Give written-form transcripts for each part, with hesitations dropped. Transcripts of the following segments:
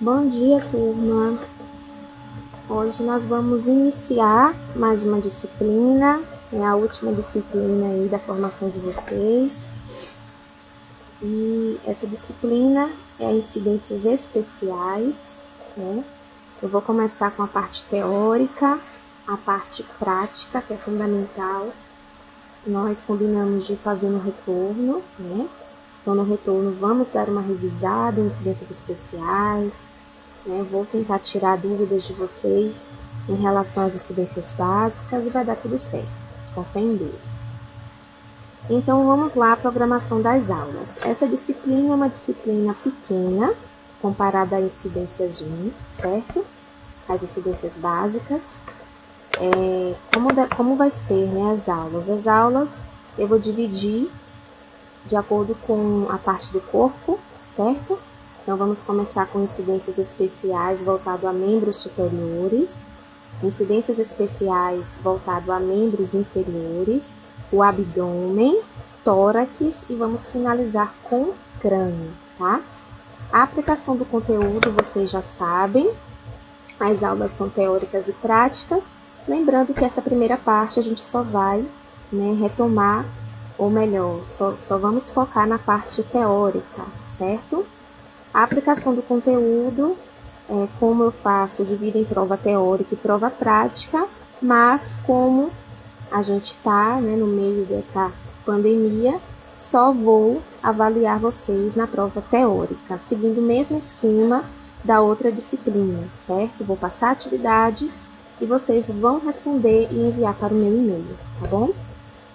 Bom dia, turma! Hoje nós vamos iniciar mais uma disciplina, a última disciplina aí da formação de vocês. E essa disciplina é incidências especiais, né? Eu vou começar com a parte teórica, a parte prática, que é fundamental. Nós combinamos de fazer no retorno, né? Então, no retorno, vamos dar uma revisada em incidências especiais, né? Vou tentar tirar dúvidas de vocês em relação às incidências básicas e vai dar tudo certo, com fé em Deus. Então, vamos lá à programação das aulas. Essa disciplina é uma disciplina pequena, comparada a incidências 1, certo? As incidências básicas. Como vai ser, né, as aulas? As aulas eu vou dividir de acordo com a parte do corpo, certo? Então, vamos começar com incidências especiais voltado a membros superiores, incidências especiais voltado a membros inferiores, o abdômen, tórax e vamos finalizar com crânio, tá? A aplicação do conteúdo vocês já sabem, as aulas são teóricas e práticas, lembrando que essa primeira parte a gente só vai, né, retomar, ou melhor, só vamos focar na parte teórica, certo? A aplicação do conteúdo, como eu faço, eu divido em prova teórica e prova prática, mas como a gente está, né, no meio dessa pandemia, só vou avaliar vocês na prova teórica, seguindo o mesmo esquema da outra disciplina, certo? Vou passar atividades e vocês vão responder e enviar para o meu e-mail, tá bom?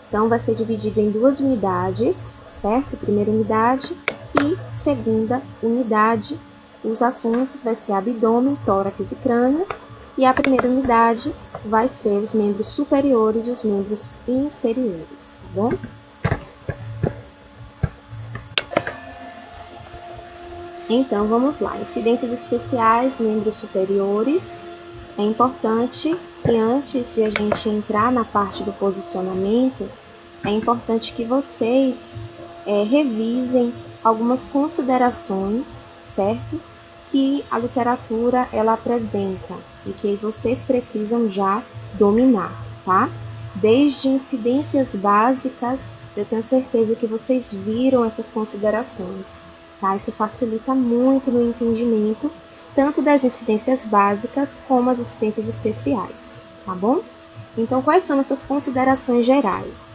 Então, vai ser dividido em 2 unidades, certo? Primeira unidade e segunda unidade. Os assuntos vai ser abdômen, tórax e crânio. E a primeira unidade vai ser os membros superiores e os membros inferiores, tá bom? Então, vamos lá. Incidências especiais, membros superiores. É importante que antes de a gente entrar na parte do posicionamento, é importante que vocês revisem algumas considerações, certo? Que a literatura ela apresenta e que vocês precisam já dominar, tá? Desde incidências básicas, eu tenho certeza que vocês viram essas considerações, tá? Isso facilita muito no entendimento tanto das incidências básicas como as incidências especiais, tá bom? Então, quais são essas considerações gerais?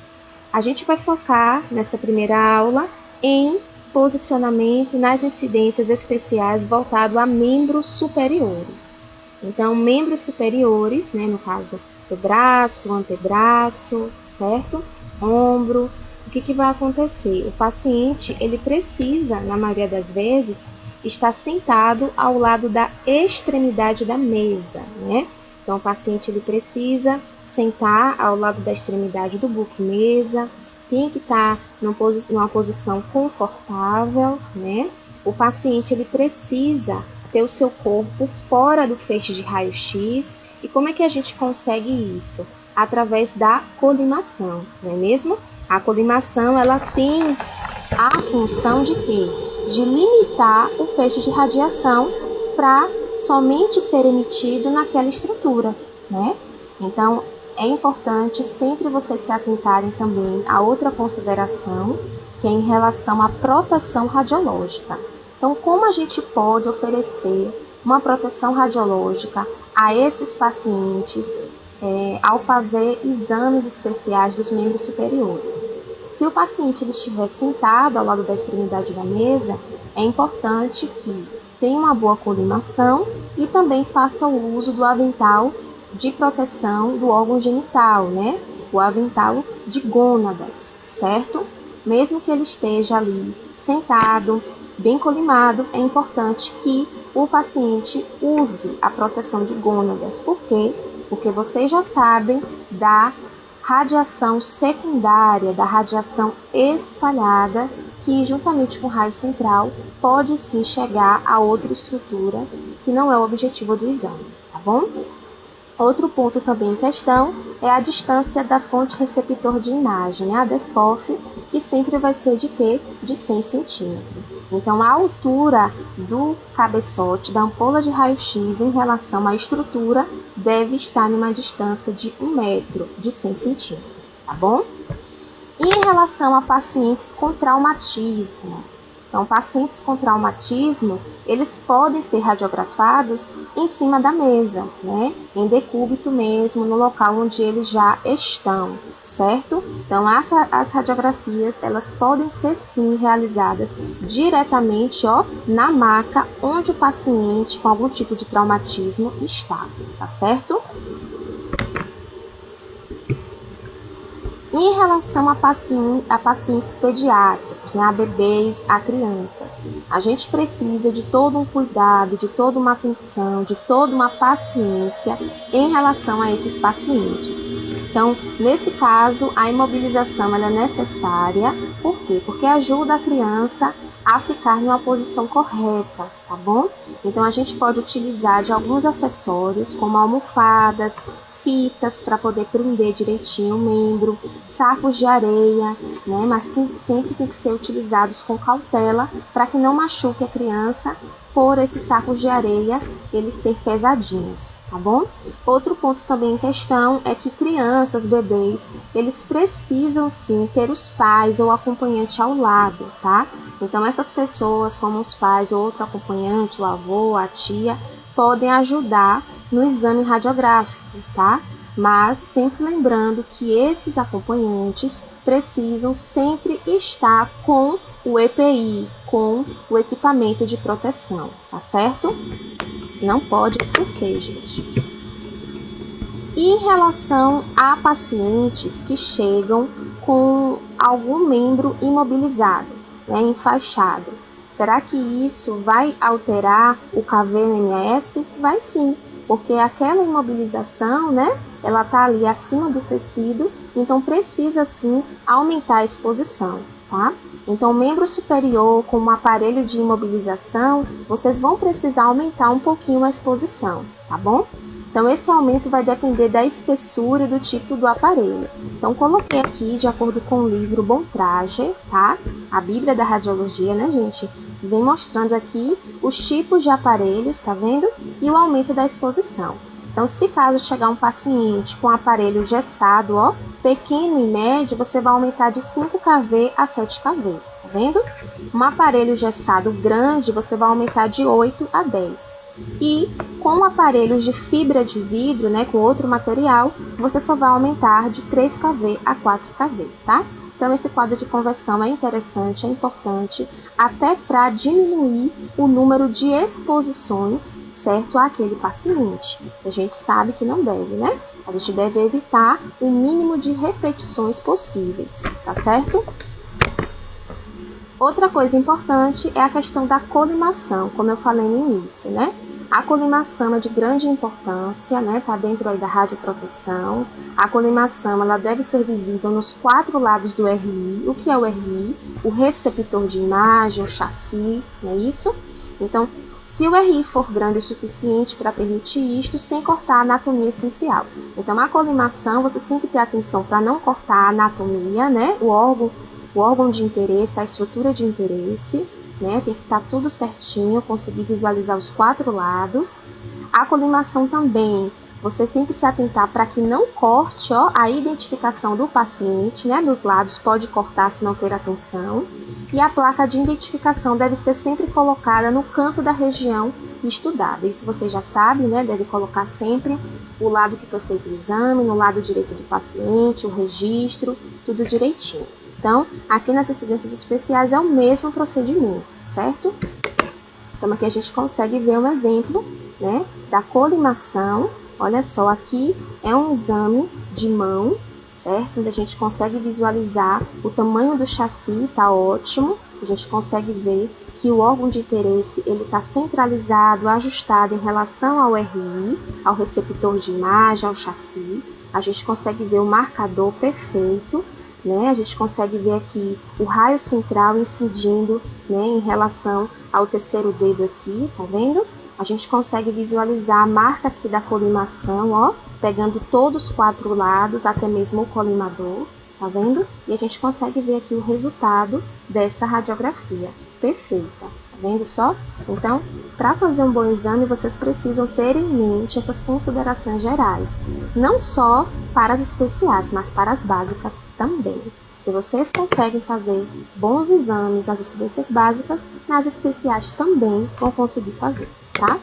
A gente vai focar nessa primeira aula em posicionamento nas incidências especiais voltado a membros superiores. Então, membros superiores, né, no caso do braço, antebraço, certo? Ombro. O que vai acontecer? O paciente, ele precisa, na maioria das vezes, estar sentado ao lado da extremidade da mesa, né? Então, o paciente ele precisa sentar ao lado da extremidade do book-mesa, tem que estar numa posição confortável, né? O paciente ele precisa ter o seu corpo fora do feixe de raio-x. E como é que a gente consegue isso? Através da colimação, não é mesmo? A colimação ela tem a função de quê? De limitar o feixe de radiação para somente ser emitido naquela estrutura, né? Então, é importante sempre vocês se atentarem também a outra consideração, que é em relação à proteção radiológica. Então, como a gente pode oferecer uma proteção radiológica a esses pacientes ao fazer exames especiais dos membros superiores? Se o paciente estiver sentado ao lado da extremidade da mesa, é importante que tenha uma boa colimação e também faça o uso do avental de proteção do órgão genital, né? O avental de gônadas, certo? Mesmo que ele esteja ali sentado, bem colimado, é importante que o paciente use a proteção de gônadas. Por quê? Porque vocês já sabem da radiação secundária, da radiação espalhada, que juntamente com o raio central pode sim chegar a outra estrutura que não é o objetivo do exame, tá bom? Outro ponto também em questão é a distância da fonte receptor de imagem, né? A DFOF, que sempre vai ser de quê? De 100 centímetros. Então, a altura do cabeçote da ampola de raio-x em relação à estrutura deve estar em uma distância de 1 metro, de 100 centímetros, tá bom? E em relação a pacientes com traumatismo, então, pacientes com traumatismo, eles podem ser radiografados em cima da mesa, né? Em decúbito mesmo, no local onde eles já estão, certo? Então, as radiografias, elas podem ser sim realizadas diretamente, na maca onde o paciente com algum tipo de traumatismo está, tá certo? Em relação a pacientes pediátricos, a bebês, a crianças, a gente precisa de todo um cuidado, de toda uma atenção, de toda uma paciência em relação a esses pacientes. Então, nesse caso, a imobilização é necessária. Por quê? Porque ajuda a criança a ficar em uma posição correta, tá bom? Então, a gente pode utilizar de alguns acessórios, como almofadas, fitas para poder prender direitinho o membro, sacos de areia, né? Mas sempre tem que ser utilizados com cautela para que não machuque a criança por esses sacos de areia eles ser pesadinhos, tá bom? Outro ponto também em questão é que crianças, bebês, eles precisam sim ter os pais ou acompanhante ao lado, tá? Então essas pessoas, como os pais ou outro acompanhante, o avô, a tia, podem ajudar no exame radiográfico, tá? Mas sempre lembrando que esses acompanhantes precisam sempre estar com o EPI, com o equipamento de proteção, tá certo? Não pode esquecer, gente. E em relação a pacientes que chegam com algum membro imobilizado, né, enfaixado, será que isso vai alterar o KV-MS? Vai sim, porque aquela imobilização, né, ela está ali acima do tecido, então precisa sim aumentar a exposição, tá? Então, o membro superior com um aparelho de imobilização, vocês vão precisar aumentar um pouquinho a exposição, tá bom? Então, esse aumento vai depender da espessura e do tipo do aparelho. Então, coloquei aqui, de acordo com o livro Bom Traje, tá? A Bíblia da Radiologia, né, gente? Vem mostrando aqui os tipos de aparelhos, tá vendo? E o aumento da exposição. Então, se caso chegar um paciente com aparelho gessado, pequeno e médio, você vai aumentar de 5 kV a 7 kV, tá vendo? Um aparelho gessado grande, você vai aumentar de 8 a 10. E com aparelhos de fibra de vidro, né, com outro material, você só vai aumentar de 3 kV a 4 kV, tá? Então, esse quadro de conversão é interessante, é importante, até para diminuir o número de exposições, certo, àquele paciente. A gente sabe que não deve, né? A gente deve evitar o mínimo de repetições possíveis, tá certo? Outra coisa importante é a questão da colimação, como eu falei no início, né? A colimação é de grande importância, né? Tá dentro aí da radioproteção. A colimação, ela deve ser visível nos 4 lados do RI. O que é o RI? O receptor de imagem, o chassi, não é isso? Então, se o RI for grande o suficiente para permitir isto, sem cortar a anatomia essencial. Então, a colimação, vocês têm que ter atenção para não cortar a anatomia, né? O órgão de interesse, a estrutura de interesse, né? Tem que estar tudo certinho, conseguir visualizar os 4 lados. A colimação também, vocês têm que se atentar para que não corte a identificação do paciente, né? Dos lados pode cortar se não ter atenção. E a placa de identificação deve ser sempre colocada no canto da região estudada. Isso vocês já sabem, né? Deve colocar sempre o lado que foi feito o exame, no lado direito do paciente, o registro, tudo direitinho. Então, aqui nas residências especiais é o mesmo procedimento, certo? Então, aqui a gente consegue ver um exemplo, né, da colimação. Olha só, aqui é um exame de mão, certo? Onde a gente consegue visualizar o tamanho do chassi, tá ótimo. A gente consegue ver que o órgão de interesse ele está centralizado, ajustado em relação ao RI, ao receptor de imagem, ao chassi. A gente consegue ver o marcador perfeito. Né? A gente consegue ver aqui o raio central incidindo, né, em relação ao terceiro dedo aqui, tá vendo? A gente consegue visualizar a marca aqui da colimação, pegando todos os 4 lados, até mesmo o colimador, tá vendo? E a gente consegue ver aqui o resultado dessa radiografia. perfeita. Tá vendo só? Então, para fazer um bom exame, vocês precisam ter em mente essas considerações gerais. Não só para as especiais, mas para as básicas também. Se vocês conseguem fazer bons exames nas incidências básicas, nas especiais também vão conseguir fazer, tá?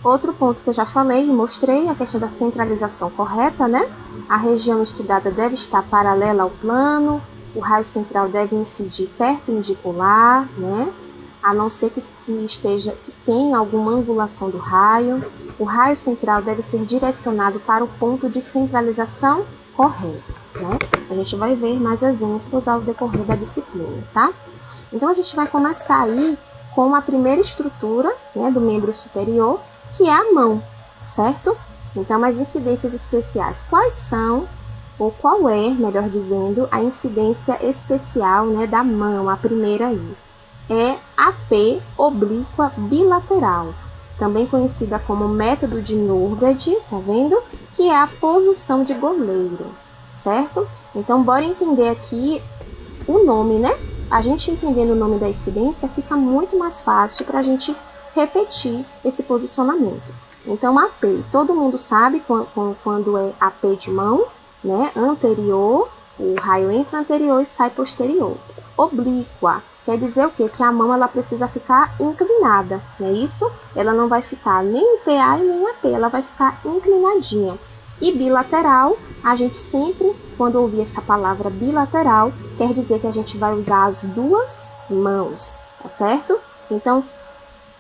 Outro ponto que eu já falei e mostrei, a questão da centralização correta, né? A região estudada deve estar paralela ao plano, o raio central deve incidir perpendicular, né? A não ser que tenha alguma angulação do raio. O raio central deve ser direcionado para o ponto de centralização correto, né? A gente vai ver mais exemplos ao decorrer da disciplina, tá? Então, a gente vai começar aí com a primeira estrutura, né, do membro superior, que é a mão, certo? Então, as incidências especiais, quais são, ou qual é, melhor dizendo, a incidência especial, né, da mão, a primeira aí? É AP oblíqua bilateral, também conhecida como método de Nurgard, tá vendo? Que é a posição de goleiro, certo? Então, bora entender aqui o nome, né? A gente entendendo o nome da incidência, fica muito mais fácil para a gente repetir esse posicionamento. Então, AP, todo mundo sabe quando é AP de mão, né? Anterior, o raio entra anterior e sai posterior. Oblíqua, quer dizer o quê? Que a mão ela precisa ficar inclinada, não é isso? Ela não vai ficar nem em PA e nem em AP, ela vai ficar inclinadinha. E bilateral, a gente sempre, quando ouvir essa palavra bilateral, quer dizer que a gente vai usar as duas mãos, tá certo? Então,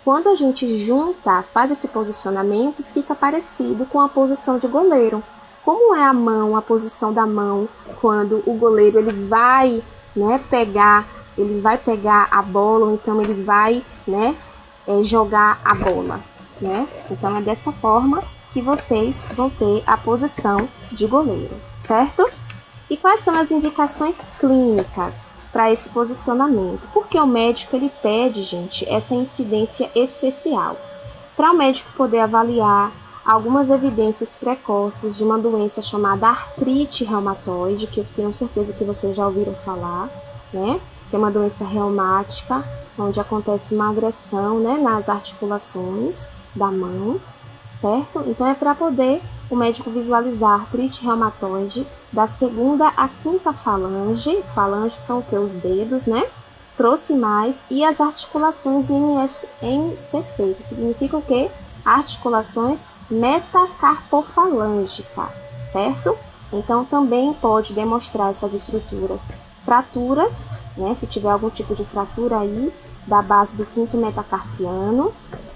quando a gente junta, faz esse posicionamento, fica parecido com a posição de goleiro. Como é a mão, a posição da mão, quando o goleiro ele vai, né, pegar a bola, ou então ele vai, né, jogar a bola, né? Então, é dessa forma que vocês vão ter a posição de goleiro, certo? E quais são as indicações clínicas para esse posicionamento? Porque o médico ele pede, gente, essa incidência especial para o médico poder avaliar algumas evidências precoces de uma doença chamada artrite reumatoide, que eu tenho certeza que vocês já ouviram falar, né? Que é uma doença reumática, onde acontece uma agressão, né, nas articulações da mão, certo? Então, é para poder o médico visualizar a artrite reumatoide da segunda à quinta falange. Falange são o que? Os dedos, né? Proximais e as articulações MSF, que significa o quê? Articulações metacarpofalângica, certo? Então, também pode demonstrar essas estruturas. Fraturas, né? Se tiver algum tipo de fratura aí, da base do quinto metacarpiano.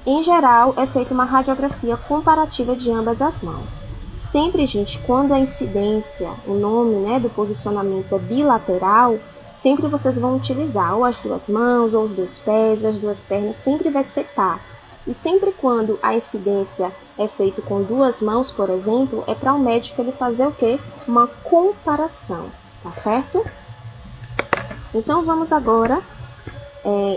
Em geral, é feita uma radiografia comparativa de ambas as mãos. Sempre, gente, quando a incidência, o nome, né, do posicionamento é bilateral, sempre vocês vão utilizar ou as duas mãos, ou os dois pés, ou as duas pernas, sempre vai ser par. E sempre quando a incidência é feita com duas mãos, por exemplo, é para o médico ele fazer o quê? Uma comparação, tá certo? Então, vamos agora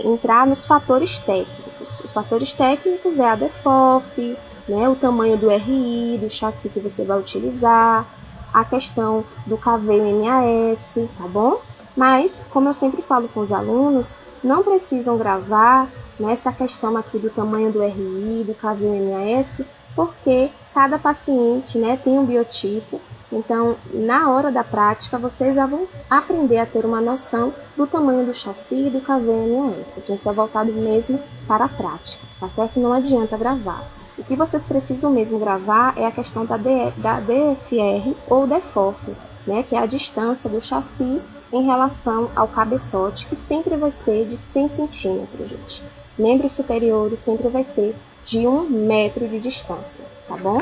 entrar nos fatores técnicos. Os fatores técnicos é a DEFOF, né, o tamanho do RI, do chassi que você vai utilizar, a questão do KV-MAS, tá bom? Mas, como eu sempre falo com os alunos, não precisam gravar nessa questão aqui do tamanho do RI, do KV-MAS, porque cada paciente, né, tem um biotipo. Então, na hora da prática, vocês já vão aprender a ter uma noção do tamanho do chassi e do KV-MAS. Então, isso é voltado mesmo para a prática, tá certo? Não adianta gravar. O que vocês precisam mesmo gravar é a questão da DFR ou DEFOF, né? Que é a distância do chassi em relação ao cabeçote, que sempre vai ser de 100 centímetros, gente. Membros superiores sempre vai ser de 1 metro de distância, tá bom?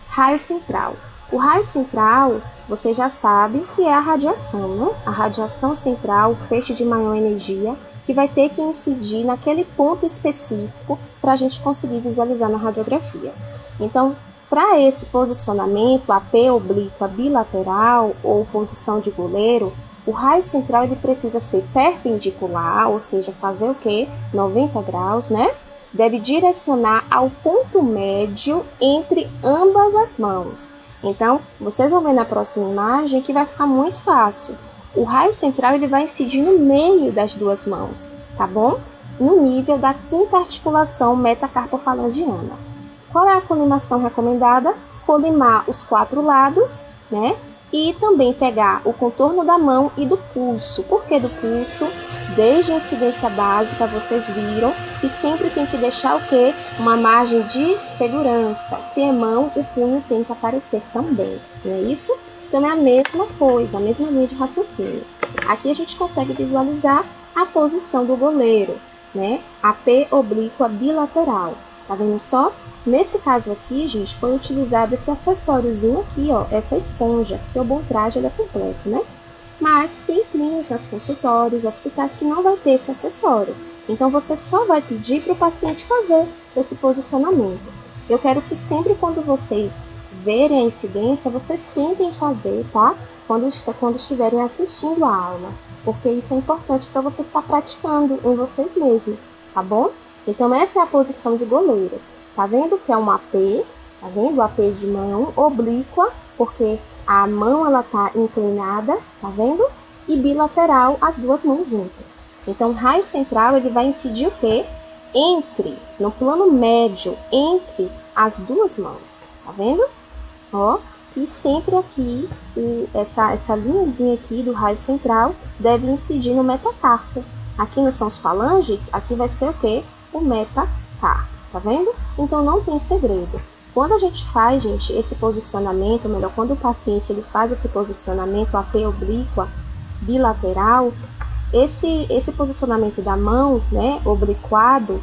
Raio central. O raio central, você já sabe que é a radiação, né? A radiação central, o feixe de maior energia, que vai ter que incidir naquele ponto específico para a gente conseguir visualizar na radiografia. Então, para esse posicionamento, AP oblíqua bilateral ou posição de goleiro, o raio central ele precisa ser perpendicular, ou seja, fazer o quê? 90 graus, né? Deve direcionar ao ponto médio entre ambas as mãos. Então, vocês vão ver na próxima imagem que vai ficar muito fácil. o raio central ele vai incidir no meio das duas mãos, tá bom? No nível da quinta articulação metacarpofalangiana. Qual é a colimação recomendada? Colimar os 4 lados, né? E também pegar o contorno da mão e do pulso. Por que do pulso? Desde a incidência básica, vocês viram que sempre tem que deixar o quê? Uma margem de segurança. Se é mão, o punho tem que aparecer também, não é isso? Então é a mesma coisa, a mesma linha de raciocínio. Aqui a gente consegue visualizar a posição do goleiro, né? A P oblíqua bilateral. Tá vendo só? Nesse caso aqui, gente, foi utilizado esse acessóriozinho aqui, ó, essa esponja, porque o bom traje ele é completo, né? Mas tem clínicas, consultórios, hospitais que não vai ter esse acessório. Então, você só vai pedir para o paciente fazer esse posicionamento. Eu quero que sempre quando vocês verem a incidência, vocês tentem fazer, tá? Quando estiverem assistindo a aula, porque isso é importante para você estar praticando em vocês mesmos, tá bom? Então, essa é a posição de goleiro. Tá vendo que é um AP? Tá vendo? O AP de mão oblíqua, porque a mão ela tá inclinada, tá vendo? E bilateral, as duas mãos juntas. Então, o raio central ele vai incidir o quê? No plano médio, entre as duas mãos. Tá vendo? Ó, e sempre aqui, essa linhazinha aqui do raio central deve incidir no metacarpo. Aqui não são os falanges, aqui vai ser o quê? O metacarpo, tá vendo? Então não tem segredo. Quando a gente faz, gente, esse posicionamento, melhor, quando o paciente ele faz esse posicionamento AP oblíqua bilateral, esse posicionamento da mão, né, obliquado,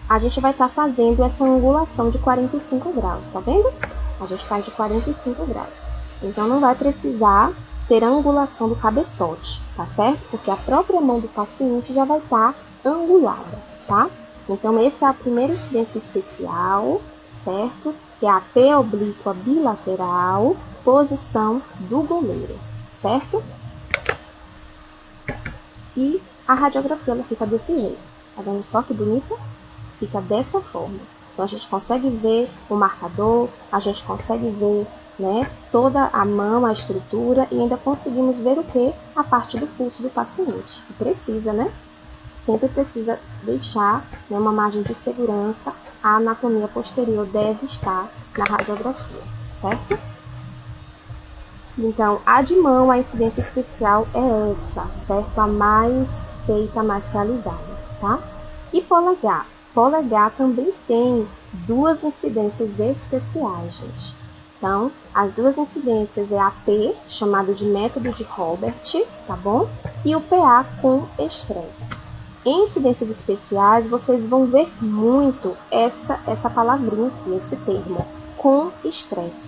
a gente vai estar fazendo essa angulação de 45 graus, tá vendo? A gente faz de 45 graus. Então não vai precisar ter a angulação do cabeçote, tá certo? Porque a própria mão do paciente já vai estar angulada, tá? Então, essa é a primeira incidência especial, certo? Que é a P oblíqua bilateral, posição do goleiro, certo? E a radiografia, ela fica desse jeito. Tá vendo só que bonita? Fica dessa forma. Então, a gente consegue ver o marcador, a gente consegue ver, né, toda a mão, a estrutura, e ainda conseguimos ver o quê? A parte do pulso do paciente. Que precisa, né? Sempre precisa deixar, né, uma margem de segurança, a anatomia posterior deve estar na radiografia, certo? Então, a de mão, a incidência especial é essa, certo? A mais feita, a mais realizada, tá? E polegar? Polegar também tem duas incidências especiais, gente. Então, as duas incidências é a P, chamado de método de Robert, tá bom? E o PA com estresse. Em incidências especiais, vocês vão ver muito essa palavrinha aqui, esse termo, com estresse.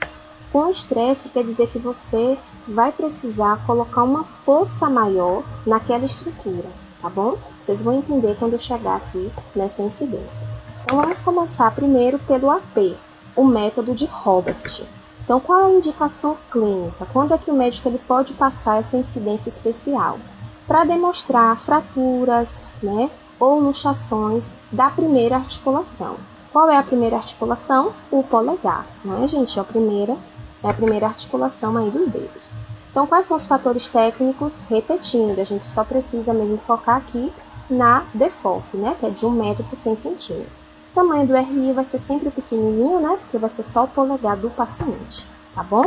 Com estresse quer dizer que você vai precisar colocar uma força maior naquela estrutura, tá bom? Vocês vão entender quando eu chegar aqui nessa incidência. Então, vamos começar primeiro pelo AP, o método de Robert. Então, qual é a indicação clínica? Quando é que o médico ele pode passar essa incidência especial? Para demonstrar fraturas, né, ou luxações da primeira articulação. Qual é a primeira articulação? O polegar, não é, gente? É a primeira articulação aí dos dedos. Então, quais são os fatores técnicos? Repetindo, a gente só precisa mesmo focar aqui na DFOF, né, que é de 1 metro por 100 centímetros. O tamanho do RI vai ser sempre pequenininho, né, porque vai ser só o polegar do paciente, tá bom?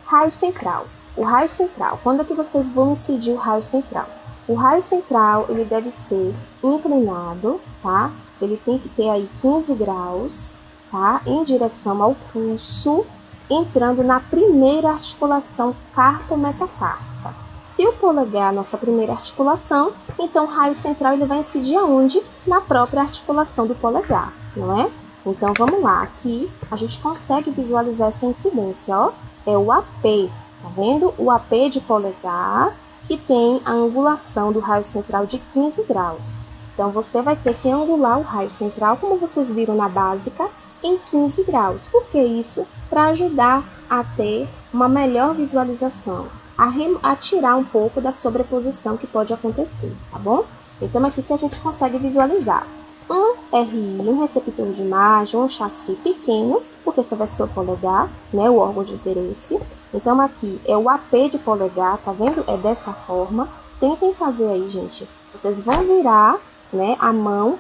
Raio central. O raio central, quando é que vocês vão incidir o raio central? O raio central, ele deve ser inclinado, tá? Ele tem que ter aí 15 graus, tá? Em direção ao pulso, entrando na primeira articulação carpo-metacarpa. Se o polegar é a nossa primeira articulação, então o raio central ele vai incidir aonde? Na própria articulação do polegar, não é? Então, vamos lá. Aqui, a gente consegue visualizar essa incidência, ó. É o AP. Tá vendo? O AP de polegar, que tem a angulação do raio central de 15 graus. Então, você vai ter que angular o raio central, como vocês viram na básica, em 15 graus. Por que isso? Para ajudar a ter uma melhor visualização, a tirar um pouco da sobreposição que pode acontecer, tá bom? Então, aqui que a gente consegue visualizar. RI, um receptor de imagem, um chassi pequeno, porque esse vai ser o polegar, né, o órgão de interesse. Então, aqui é o AP de polegar, tá vendo? É dessa forma. Tentem fazer aí, gente. Vocês vão virar, né, a mão,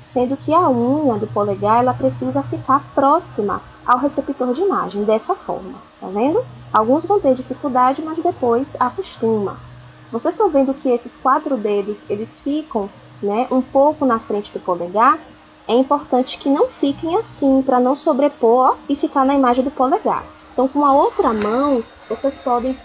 sendo que a unha do polegar ela precisa ficar próxima ao receptor de imagem, dessa forma, tá vendo? Alguns vão ter dificuldade, mas depois acostuma. Vocês estão vendo que esses 4 dedos, eles ficam, né, um pouco na frente do polegar? É importante que não fiquem assim, para não sobrepor, ó, e ficar na imagem do polegar. Então, com a outra mão, vocês podem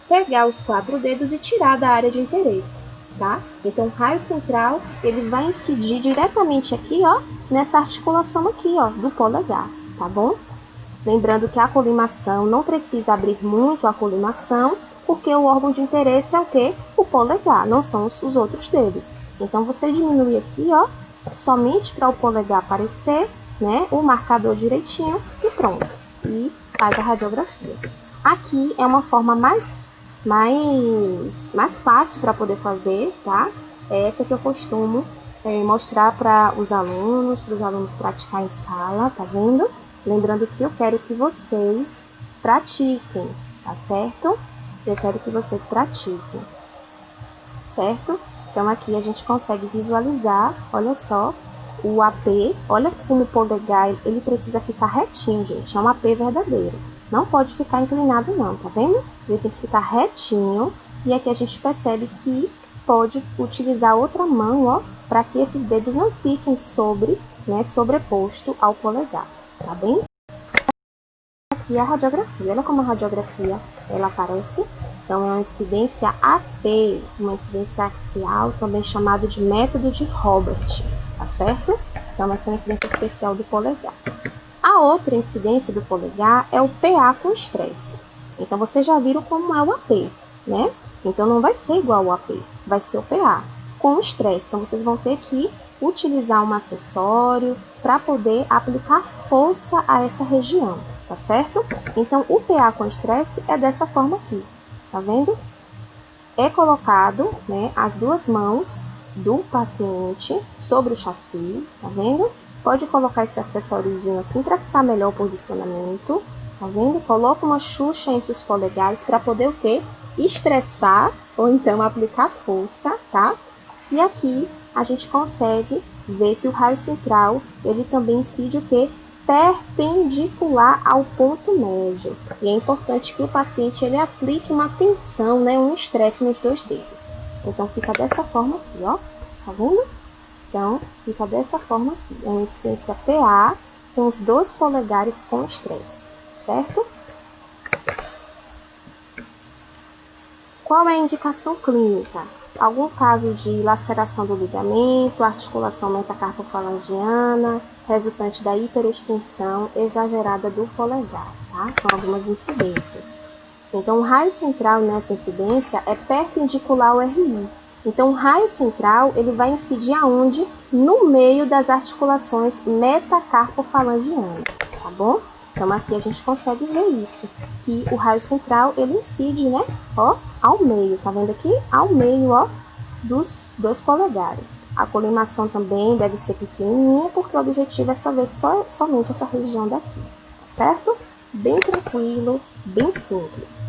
pegar os 4 dedos e tirar da área de interesse, tá? Então, o raio central, ele vai incidir diretamente aqui, ó, nessa articulação aqui, ó, do polegar, tá bom? Lembrando que a colimação não precisa abrir muito a colimação, porque o órgão de interesse é o quê? O polegar, não são os outros dedos. Então, você diminui aqui, ó, somente para o polegar aparecer, né, o marcador direitinho e pronto. E faz a radiografia. Aqui é uma forma mais fácil para poder fazer, tá? É essa que eu costumo mostrar para os alunos praticar em sala, tá vendo? Lembrando que eu quero que vocês pratiquem, tá certo? Eu quero que vocês pratiquem, certo? Então, aqui a gente consegue visualizar, olha só, o AP, olha como o polegar, ele precisa ficar retinho, gente, é um AP verdadeiro. Não pode ficar inclinado não, tá vendo? Ele tem que ficar retinho, e aqui a gente percebe que pode utilizar outra mão, ó, para que esses dedos não fiquem sobreposto ao polegar, tá bem? Aqui a radiografia, olha como a radiografia ela aparece. Então, é uma incidência AP, uma incidência axial, também chamado de método de Robert, tá certo? Então, essa é uma incidência especial do polegar. A outra incidência do polegar é o PA com estresse. Então, vocês já viram como é o AP, né? Então, não vai ser igual ao AP, vai ser o PA com estresse. Então, vocês vão ter que utilizar um acessório para poder aplicar força a essa região, tá certo? Então, o PA com estresse é dessa forma aqui, tá vendo? É colocado, né, as duas mãos do paciente sobre o chassi, tá vendo? Pode colocar esse acessóriozinho assim para ficar melhor o posicionamento, tá vendo? Coloca uma xuxa entre os polegares para poder o quê? Estressar ou então aplicar força, tá? E aqui a gente consegue ver que o raio central, ele também incide o quê? Perpendicular ao ponto médio. E é importante que o paciente ele aplique uma tensão, né, um estresse nos 2 dedos. Então, fica dessa forma aqui, ó. Tá vendo? Então, fica dessa forma aqui. É uma incidência PA com os 2 polegares com estresse, certo? Qual é a indicação clínica? Algum caso de laceração do ligamento, articulação metacarpofalangiana, resultante da hiperextensão exagerada do polegar, tá? São algumas incidências. Então, o raio central nessa incidência é perpendicular ao RI. Então, o raio central ele vai incidir aonde? No meio das articulações metacarpofalangianas, tá bom? Então, aqui a gente consegue ver isso, que o raio central, ele incide, né, ó, ao meio, tá vendo aqui? Ao meio, ó, dos 2 polegares. A colimação também deve ser pequenininha, porque o objetivo é só ver somente essa região daqui, tá certo? Bem tranquilo, bem simples.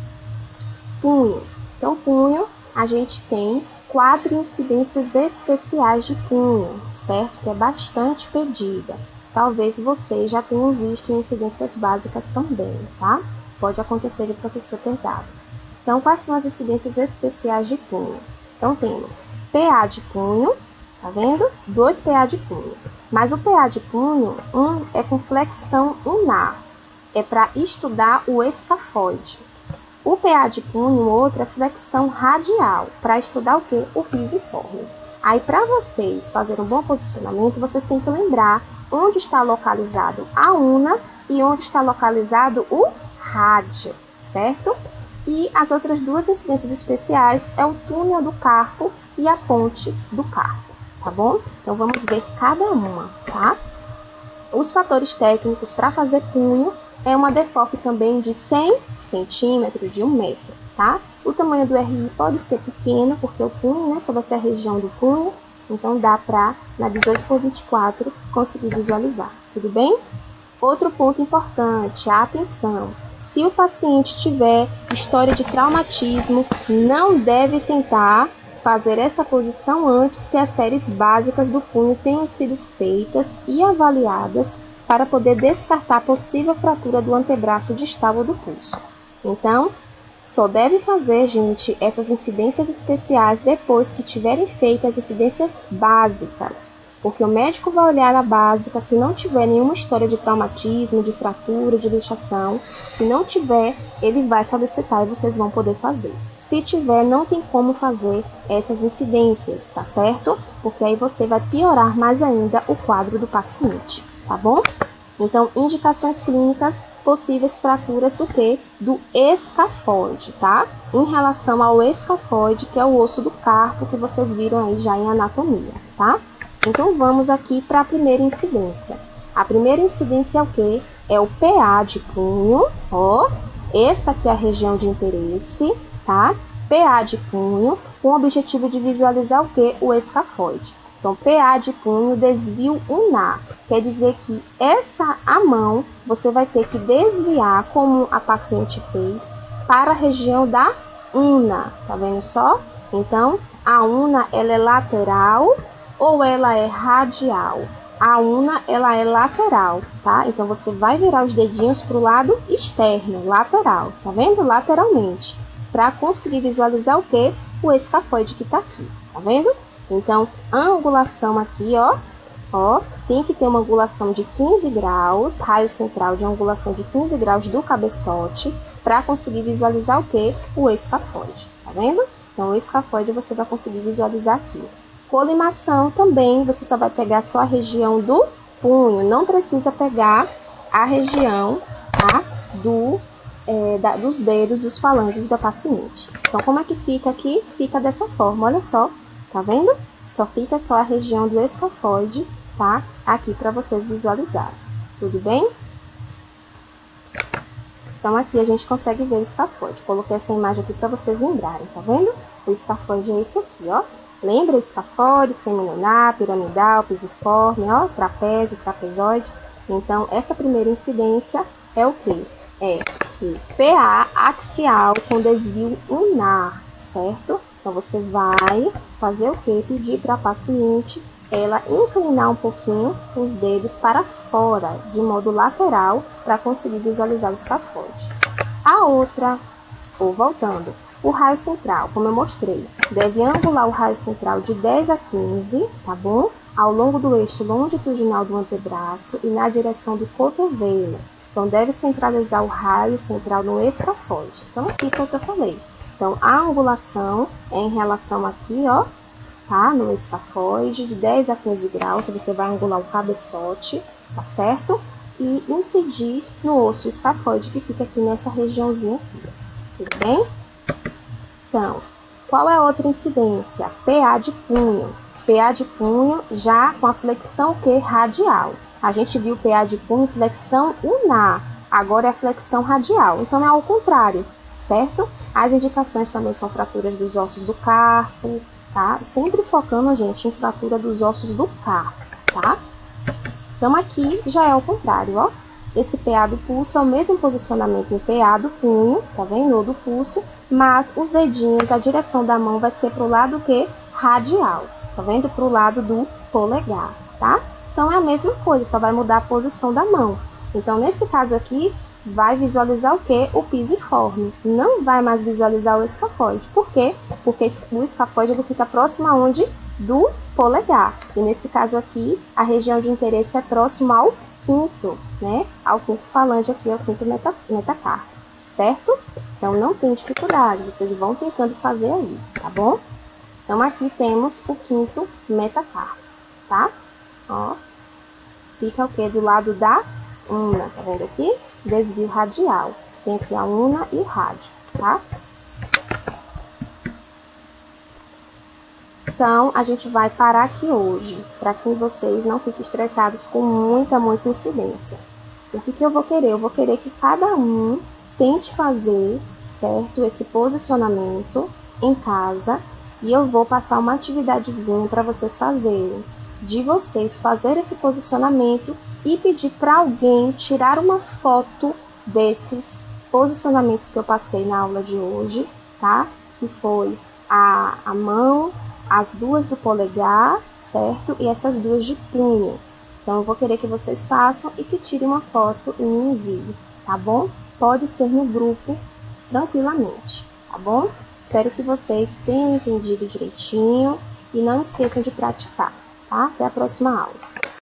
Punho. Então, punho, a gente tem 4 incidências especiais de punho, certo? Que é bastante pedida. Talvez vocês já tenham visto em incidências básicas também, tá? Pode acontecer de professor ter dado. Então, quais são as incidências especiais de punho? Então, temos PA de punho, tá vendo? 2 PA de punho. Mas o PA de punho, um é com flexão ulnar, é para estudar o escafoide. O PA de punho, o outro é flexão radial, para estudar o quê? O pisiforme. Aí, para vocês fazerem um bom posicionamento, vocês têm que lembrar onde está localizado a una e onde está localizado o rádio, certo? E as outras 2 incidências especiais é o túnel do carpo e a ponte do carpo, tá bom? Então, vamos ver cada uma, tá? Os fatores técnicos para fazer punho é uma DEFOF também de 100 centímetros, de 1 metro, tá? O tamanho do RI pode ser pequeno, porque o punho, né, só vai ser a região do punho. Então, dá para, na 18/24, conseguir visualizar. Tudo bem? Outro ponto importante, atenção. Se o paciente tiver história de traumatismo, não deve tentar fazer essa posição antes que as séries básicas do punho tenham sido feitas e avaliadas para poder descartar possível fratura do antebraço distal ou do pulso. Então, só deve fazer, gente, essas incidências especiais depois que tiverem feito as incidências básicas, porque o médico vai olhar na básica, se não tiver nenhuma história de traumatismo, de fratura, de luxação, se não tiver, ele vai solicitar e vocês vão poder fazer. Se tiver, não tem como fazer essas incidências, tá certo? Porque aí você vai piorar mais ainda o quadro do paciente, tá bom? Então, indicações clínicas, possíveis fraturas do quê? Do escafoide, tá? Em relação ao escafoide, que é o osso do carpo, que vocês viram aí já em anatomia, tá? Então, vamos aqui para a primeira incidência. A primeira incidência é o quê? É o PA de punho, ó. Essa aqui é a região de interesse, tá? PA de punho, com o objetivo de visualizar o quê? O escafoide. Então, PA de punho, desvio ulnar. Quer dizer que a mão, você vai ter que desviar, como a paciente fez, para a região da una. Tá vendo só? Então, a una, ela é lateral ou ela é radial? A una, ela é lateral, tá? Então, você vai virar os dedinhos para o lado externo, lateral. Tá vendo? Lateralmente. Para conseguir visualizar o quê? O escafoide que tá aqui. Tá vendo? Então, a angulação aqui, ó, tem que ter uma angulação de 15 graus, raio central de angulação de 15 graus do cabeçote, para conseguir visualizar o quê? O escafoide, tá vendo? Então, o escafoide você vai conseguir visualizar aqui. Colimação também, você só vai pegar só a região do punho, não precisa pegar a região, tá? Dos dedos, dos falanges da paciente. Então, como é que fica aqui? Fica dessa forma, olha só. Tá vendo? Só fica só a região do escafoide, tá? Aqui para vocês visualizarem. Tudo bem? Então, aqui a gente consegue ver o escafoide. Coloquei essa imagem aqui para vocês lembrarem, tá vendo? O escafoide é esse aqui, ó. Lembra o escafoide, semilunar, piramidal, pisiforme, ó, trapézio, trapezoide. Então, essa primeira incidência é o quê? É o PA axial com desvio ulnar, certo? Então, você vai fazer o quê? Pedir para a paciente ela inclinar um pouquinho os dedos para fora, de modo lateral, para conseguir visualizar o escafoide. A outra, voltando, o raio central, como eu mostrei, deve angular o raio central de 10 a 15, tá bom? Ao longo do eixo longitudinal do antebraço e na direção do cotovelo. Então, deve centralizar o raio central no escafoide. Então, aqui foi o que eu falei. Então, a angulação é em relação aqui, ó, tá? No escafoide, de 10 a 15 graus, você vai angular o cabeçote, tá certo? E incidir no osso escafoide, que fica aqui nessa regiãozinha aqui, tudo bem? Então, qual é a outra incidência? PA de punho. PA de punho já com a flexão que radial. A gente viu PA de punho, flexão ulnar, agora é a flexão radial. Então, é ao contrário, certo? As indicações também são fraturas dos ossos do carpo, tá? Sempre focando, gente, em fratura dos ossos do carpo, tá? Então, aqui já é ao contrário, ó. Esse PA do pulso é o mesmo posicionamento no PA do punho, tá vendo? Ou do pulso, mas os dedinhos, a direção da mão vai ser pro lado que? Radial, tá vendo? Pro lado do polegar, tá? Então, é a mesma coisa, só vai mudar a posição da mão. Então, nesse caso aqui, vai visualizar o quê? O pisiforme. Não vai mais visualizar o escafoide. Por quê? Porque o escafoide ele fica próximo aonde? Do polegar. E nesse caso aqui, a região de interesse é próximo ao quinto, né? Ao quinto falange aqui, ao quinto metacarpo, certo? Então, não tem dificuldade, vocês vão tentando fazer aí, tá bom? Então, aqui temos o quinto metacarpo, tá? Ó, fica o quê? Do lado da una, tá vendo aqui? Desvio radial. Tem aqui a una e o rádio, tá? Então, a gente vai parar aqui hoje, para que vocês não fiquem estressados com muita incidência. O que eu vou querer? Eu vou querer que cada um tente fazer, certo? Esse posicionamento em casa, e eu vou passar uma atividadezinha para vocês fazerem, de vocês fazerem esse posicionamento e pedir para alguém tirar uma foto desses posicionamentos que eu passei na aula de hoje, tá? Que foi a mão, as duas do polegar, certo? E essas duas de punho. Então, eu vou querer que vocês façam e que tirem uma foto e me enviem, tá bom? Pode ser no grupo, tranquilamente, tá bom? Espero que vocês tenham entendido direitinho e não esqueçam de praticar, tá? Até a próxima aula.